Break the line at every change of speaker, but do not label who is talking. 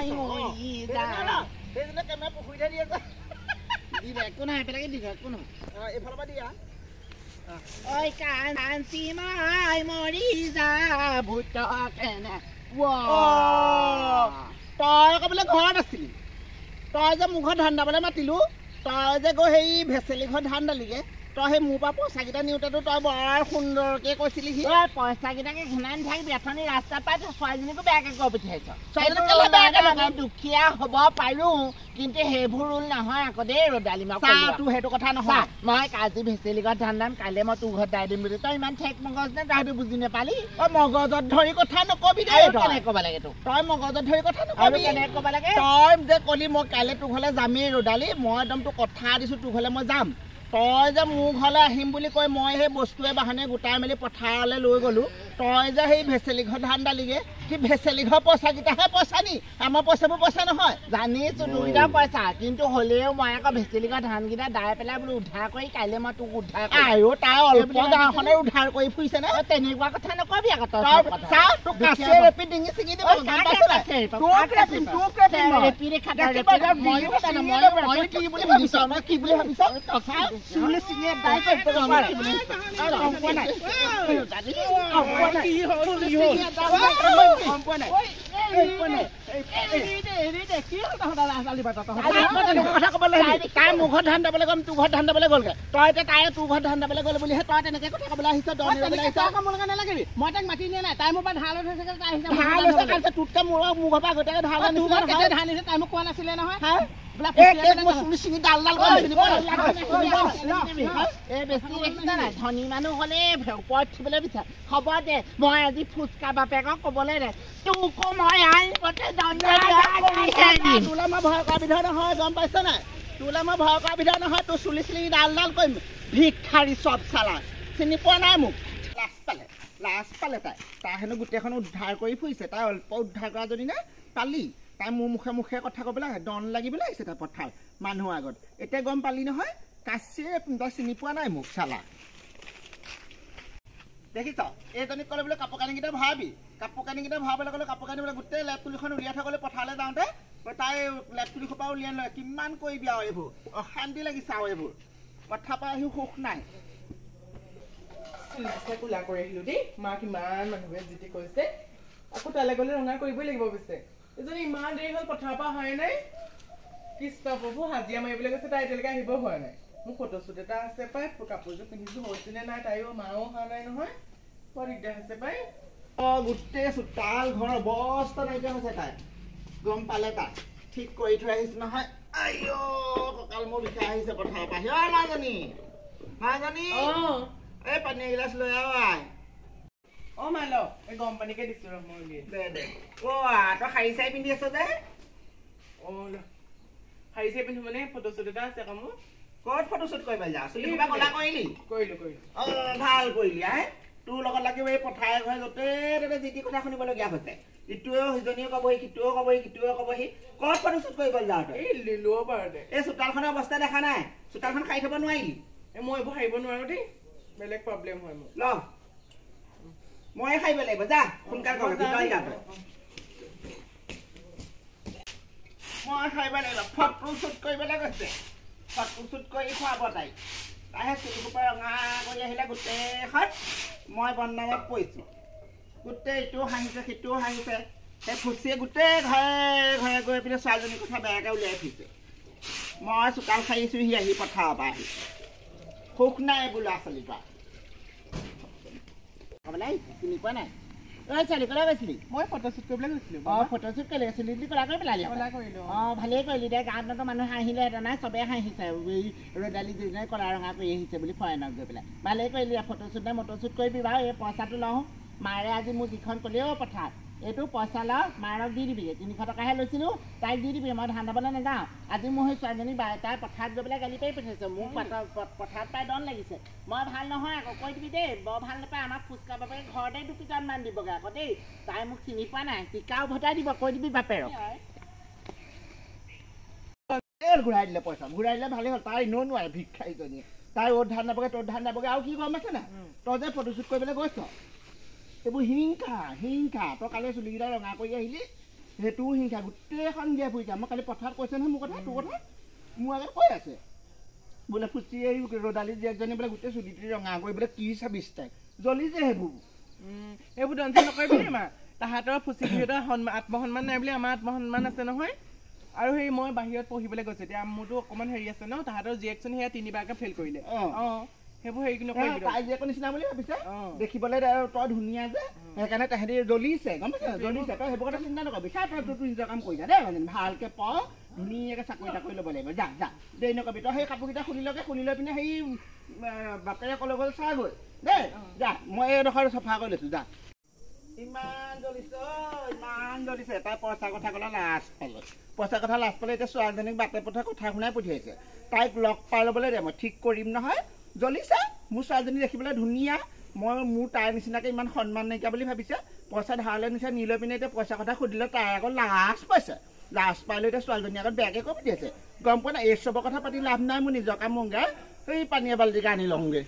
আই মৰি যা
সেইজনে কেমেৰা পুখুৰীতে দি আছে
দিলে একো নাই পেলাকে দিলে একো নহয়
এইফালৰ পৰা দিয়া
ঐ কাঞ্চি মাই মৰি যা ভূত কেনে
তই আকৌ বোলে ঘৰত আছিলি তই যে মোৰ ঘৰত ধান দাবলৈ মাতিলো তই যে গৈ সেই ভেচেলি ঘৰত ধান দালিগে তই সেই মোৰ পৰা পইচাকেইটা নিওঁতেতো তই বৰ সুন্দৰকে কৈছিলি সি
পইচাকেইটাকে ঘিনাই নাথাকিবি এথনি ৰাস্তা পাই ছোৱালীজনীকো বেয়াকে কৈ পঠিয়াইছ দুখীয়া হ'ব পাৰো কিন্তু সেইবোৰ ৰোল নহয় আকৌ দেই ৰদালি
তোৰ সেইটো কথা নহয়
মই আজি ভেচেলি ঘৰত ধান দাম কাইলৈ মই তোৰ ঘৰত দাই দিম বুলি তই ইমান ঠেক মগজ নে তই বুজি নাপালি
মগজত ধৰি কথা নকবি দেই
কেনেকে ক'ব লাগে
তই মগজত ধৰি কথা নকবি
কেনেকে ক'ব লাগে
তই যে কলি মই কাইলৈ তোৰ ঘৰলৈ যামেই ৰদালি মই একদম তোক কথা দিছো তোৰ ঘৰলৈ মই যাম তই যে মোৰ ঘৰলৈ আহিম বুলি কৈ মই সেই বস্তুৱে বাহানে গোটাই মেলি পথাৰলৈ লৈ গ'লো তই যে সেই ভেচেলি ঘৰ ধান দালিগে কি ভেচেলি ঘৰ পইচাকেইটাহে পইচা নি আমাৰ পইচাবোৰ পইচা নহয়
জানিছো দুইটা পইচা কিন্তু হ'লেও মই আকৌ ভেচেলি ঘৰ ধানকেইটা দাই পেলাই বোলো উদ্ধাৰ কৰি কাইলৈ মই তোক উদ্ধাৰ
আৰু তাই অলপ গাঁওখনে উদ্ধাৰ কৰি ফুৰিছে নে
তেনেকুৱা কথা নকবি আকৌ তই
তোক কাছে ৰেপি ডিঙি ছিঙি দিব গম পাইছ নাই মই কি বুলি ভাবিছ মই কি বুলি ভাবিছ চুলি ছিঙি দাই তাই মোৰ ঘৰত ধান দাবলৈ গ'ল তোৰ ঘৰত ধান দাবলৈ গ'লগে তই এতিয়া তাই তোৰ ঘৰত ধান দাবলৈ গ'ল বুলিহে তই তেনেকে কথা ক'বলৈ আহিছ
নালাগিবি মই তাক মাতি নিয়া নাই তাই মোৰ পৰা ধাৰ
লৈছে তোতকে মোৰ ঘৰৰ পৰা আগতীয়াকে ধাৰ
ধানিছে তাই মোক কোৱা নাছিলে নহয় ধনী মানুহ হলে ওপৰত থিবলৈ বিচাৰ হ'ব দে মই আজি ফুচকা বাপেকক ক'বলৈ দে তোকো মই
তোলে মই ভয় কৰা বিধৰ নহয় গম পাইছ নাই তোলে মই ভয় কৰা বিধৰ নহয় তোৰ চুলি চিলি ডাল কৰিম ভিক্ষাৰী চব চালা চিনি পোৱা নাই মোক লাজ পালে তাই হেনো গোটেইখন উদ্ধাৰ কৰি ফুৰিছে তাই অল্প উদ্ধাৰ কৰা যদি নে পালি তাই মোৰ মুখে মুখে কথা ক'বলৈ আহে দন লাগিবলৈ আহিছে তাই পথাৰ মানুহৰ আগত এতিয়া গম পালি নহয় কাচিয়ে তই চিনি পোৱা নাই মোক চালা দেখিছ এইজনীক ক'লে বোলে কাপোৰ কানিকেইটা ভৰাবি কাপোৰ কানিকেইটা ভৰাবলৈ ক'লে কাপোৰ কানি বোলে গোটেই লেপ তুলিখন উলিয়াই থ'বলৈ পথাৰলৈ যাওঁতে তাই লেপ তুলি সোপা উলিয়াই লয় কিমান কৰিবি আৰু এইবোৰ অশান্তি লাগিছে আৰু এইবোৰ পথাৰ পৰা আহি সুখ নাই
কোলা কৰি আহিলো দেই মাক ইমান মানুহে যিটি কৈছে আকৌ তালৈ গ'লে ৰঙা কৰিবই লাগিব পিছে এজনী ইমান দেৰি হ'ল পথাৰৰ পৰা অহাই নাই কৃষ্ণ প্ৰভু হাজিৰা মাৰিবলৈ গৈছে তাই এতিয়ালৈকে আহিব হোৱা নাই মোৰ ফটোশ্বুট এটা আছে পাই কাপোৰযোৰ পিন্ধিছো হৈছে নে নাই তাইও মাও অহা নাই নহয় বৰ দিগদাৰ হৈছে পাই
গোটেই চোতাল ঘৰ অৱস্থা নাইকিয়া হৈছে তাই গম পালে তাই ঠিক কৰি থৈ আহিছো নহয় আইঅ কঁকাল মোৰ বিষাই আহিছে পথাৰৰ পৰা হিয় মাজনী এই পানী এগিলাচ লৈ আহ
মাল এই গৰম পানীকে দিছো ৰ মই
দে তই শাৰী চাই পিন্ধি আছ যে
শাৰী চাই পিন্ধো মানে ফটোশ্বুট এটা আছে আকৌ মোৰ
ক'ত ফটোশ্বুট কৰিবলৈ যা চুলি কিবা কলা কৰিলি
কৰিলো
ভাল কৰিলি তোৰ লগত লাগিব এই পথাৰে ঘৰে য'তে ত'তে যি টি কথা শুনিবলগীয়া হৈছে ইটোৱেও সিজনীও ক'বহি সিটোৱেও ক'বহি সিটোৱেও ক'বহি ক'ত ফটোশ্বুট কৰিবলৈ যাওঁ তই
লিলোৱা বাৰু
এই চোতালখনৰ অৱস্থা দেখা নাই চোতালখন খাই থ'ব নোৱাৰিলি
মই এইবোৰ সাৰিব নোৱাৰো দেই বেলেগ প্ৰব্লেম হয় মোৰ
মই খাইব লাগিব যা সোনকাল কৰ মই খাইব লাগিব ফটোশ্বুট কৰিবলৈ গৈছে ফটোশ্বুট কৰি খুৱাব তাইহে চুলি সোপা ৰঙা কৰি আহিলে গোটেইখন মই বদনামত পৰিছো গোটেই ইটোও হাঁহিছে সিটোও হাঁহিছে সেই ফুচিয়ে গোটেই ঘৰে ঘৰে গৈ পিনে ছোৱালীজনীৰ কথা বেয়াকৈ উলিয়াই ফুৰিছে মই চোতাল সাৰিছোহি আহি পথাৰৰ পৰা আহি সুখ নাই এইবোৰ ল'ৰা ছোৱালীৰ পৰা চিনি পোৱা নাই ছোৱালী ক'লৈ গৈছিলি
মই ফটোশ্বুট কৰিবলৈ গৈছিলো
ফটোশ্বুট কেলে গৈছিলি ক'লা কৰি পেলালি ভালেই কৰিলি দে গাঁৱত নতো মানুহে হাঁহিলে এটা নাই চবেই হাঁহিছে এই ৰ'দালি যিজনে ক'লা ৰঙা কৰি আহিছে বুলি ফৰেনত গৈ পেলাই ভালেই কৰিলি ফটোশ্বুট নে মটোশ্বুট কৰিবি বাৰু এই পইচাটো লওঁ মাৰে আজি মোক যিখন ক'লেও পথাৰত এইটো পইচা ল মাৰক দি দিবি 300 টকাহে লৈছিলোঁ তাইক দি দিবি মই ধান দাবলৈ নাযাওঁ আজি মোৰ সেই ছোৱালীজনী তাই পথাৰত গৈ পেলাই গালি পাৰি পঠিয়াইছে মোক পথাৰত পাই দন লাগিছে মই ভাল নহয় আকৌ কৈ দিবি দেই বৰ ভাল নাপায় আমাক ফুচকা বাপেকে ঘৰতে 2 পিটামান দিবগৈ আকৌ দেই তাই মোক চিনি পোৱা নাই টিকা উভতাই দিব কৈ দিবি বাপেৰক ঘূৰাই দিলে পইচা ঘূৰাই দিলে ভালেই হ'ল তাই এনেও নোৱাৰে ভিক্ষাৰীজনীয়ে তাই অ'ত ধান নাপাবগে ত'ত ধান নাপাবগে আৰু কি গম আছে নাই তই যে ফটোশ্বুট কৰিবলৈ গৈছ এইবোৰ হিংসা তই কালি চুলিকেইটা ৰঙা কৰি আহিলি সেইটোও হিংসা গোটেইখন দিয়া ফুৰিছে মই কালি পথাৰত কৈছে নহয় মোৰ কথা তোৰ কথা মোৰ আগত কৈ আছে বোলে ফুচি এই ৰদালি জীয়েকজনী বোলে গোটেই চুলিটি ৰঙা কৰি বোলে কি চাবিছ তাই জ্বলিছে
এইবোৰ টেনচন নকৰিবি দেই মা তাহাঁতৰ ফুচি সিহঁতৰ আত্মসন্মান নাই বুলি আমাৰ আত্মসন্মান আছে নহয় আৰু সেই মই বাহিৰত পঢ়িবলৈ গৈছো এতিয়া মোৰতো অকণমান হেৰি আছে ন তাহাঁতৰ জীয়েকজনী সেয়া 3বাৰকে ফেইল কৰিলে সেইবোৰ হেৰি নকৰিবি তাই
জীয়েকৰ নিচিনা বুলি ভাবিছে দেখিবলৈ তই ধুনীয়া যে সেইকাৰণে তাহাঁতি জ্বলিছে গম পাইছে জ্বলিছে তই সেইবোৰ কথা চিন্তা নকৰিবি চাই তই তোৰ নিজৰ কাম কৰি যা দেই ভালকে পঢ় ধুনীয়াকৈ চাকৰি তাকৰি ল'ব লাগিব যা যা দেৰি নকৰিবি তই সেই কাপোৰকেইটা খুলি লৈ পিনে সেই বাপেৰে কলৈ গ'ল চাই গ'ল দেই যা মই এইডোখৰ চফা কৰি লৈছোঁ যা ইমান জ্বলিছে তাই পইচাৰ কথা ক'লে লাজ পালে পইচাৰ কথা লাজ পালে এতিয়া ছোৱালীজনীক বাটে পথে কথা শুনাই পঠিয়াইছে তাইক লগ পাই ল'বলৈ দে মই ঠিক কৰিম নহয় জ্বলিছে মোৰ ছোৱালীজনী দেখিবলৈ ধুনীয়া মই মোৰ তাইৰ নিচিনাকৈ ইমান সন্মান নাইকিয়া বুলি ভাবিছে পইচা ধাৰলৈ নিচা নি লৈ পিনে এতিয়া পইচাৰ কথা সুধিলে তাই আকৌ লাজ পাইছে লাজ পাই লৈ এতিয়া ছোৱালীজনী আগত বেয়াকৈ কৈ পঠিয়াইছে গম পোৱা নাই এই চবৰ কথা পাতি লাভ নাই মোৰ নিজৰ কাম মংগা এই পানী এবাল্টিকে আনি লওঁগৈ